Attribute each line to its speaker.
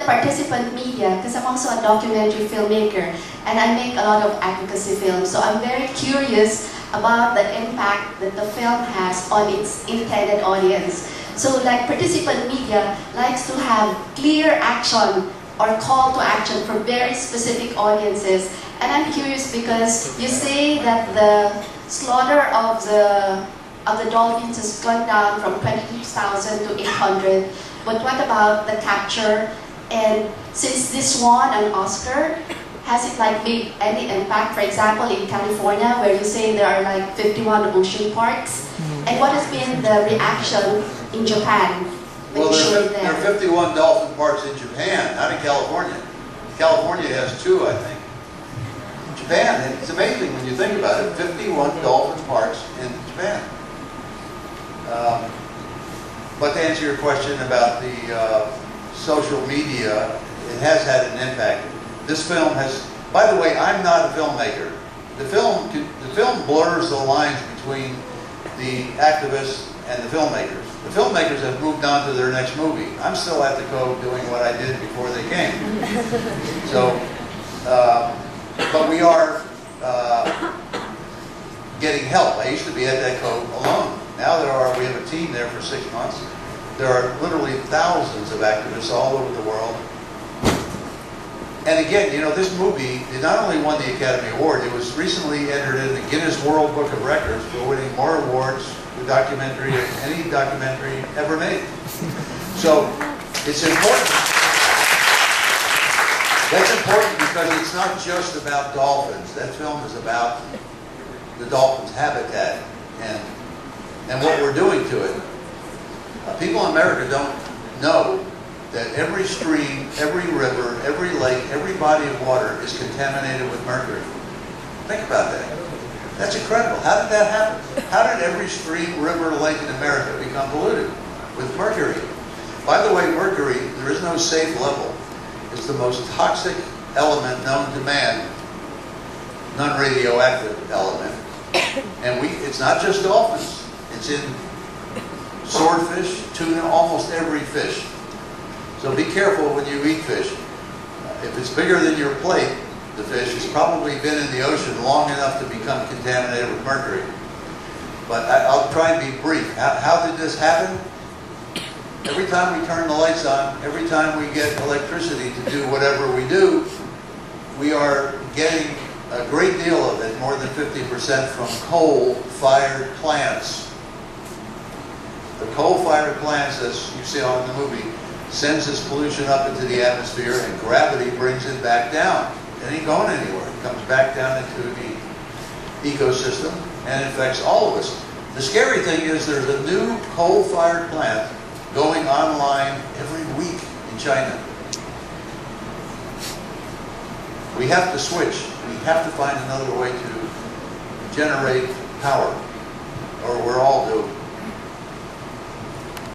Speaker 1: participant media, because I'm also a documentary filmmaker, and I make a lot of advocacy films, so I'm very curious about the impact that the film has on its intended audience. So like participant media likes to have clear action or call to action for very specific audiences. And I'm curious because you say that the slaughter of the dolphins has gone down from 22,000 to 800. But what about the capture? And since this won an Oscar, has it like made any impact? For example, in California, where you say there are like 51 ocean parks, and what has been the reaction in Japan?
Speaker 2: Well, there are 51 dolphin parks in Japan, not in California. California has 2, I think. Japan, it's amazing when you think about it, 51 dolphin parks in Japan. But to answer your question about the social media, it has had an impact. This film has, by the way, I'm not a filmmaker. The film blurs the lines between the activists and the filmmakers. The filmmakers have moved on to their next movie. I'm still at the Cove doing what I did before they came. So, but we are getting help. I used to be at that Cove alone. Now we have a team there for 6 months. There are literally thousands of activists all over the world. And again, you know, this movie, it not only won the Academy Award, it was recently entered in the Guinness World Book of Records for winning more awards for documentary than any documentary ever made. So, it's important. That's important because it's not just about dolphins. That film is about the dolphin's habitat and what we're doing to it. People in America don't know that every stream, every river, every lake, every body of water is contaminated with mercury. Think about that. That's incredible. How did that happen? How did every stream, river, lake in America become polluted with mercury? By the way, mercury, there is no safe level. It's the most toxic element known to man, non-radioactive element. And it's not just dolphins. It's in swordfish, tuna, almost every fish. So be careful when you eat fish. If it's bigger than your plate, the fish has probably been in the ocean long enough to become contaminated with mercury. But I'll try and be brief. How did this happen? Every time we turn the lights on, every time we get electricity to do whatever we do, we are getting a great deal of it, more than 50%, from coal-fired plants. The coal-fired plants, as you see on the movie, sends this pollution up into the atmosphere, and gravity brings it back down. It ain't going anywhere. It comes back down into the ecosystem and infects all of us. The scary thing is there's a new coal-fired plant going online every week in China. We have to switch. We have to find another way to generate power, or we're all doomed.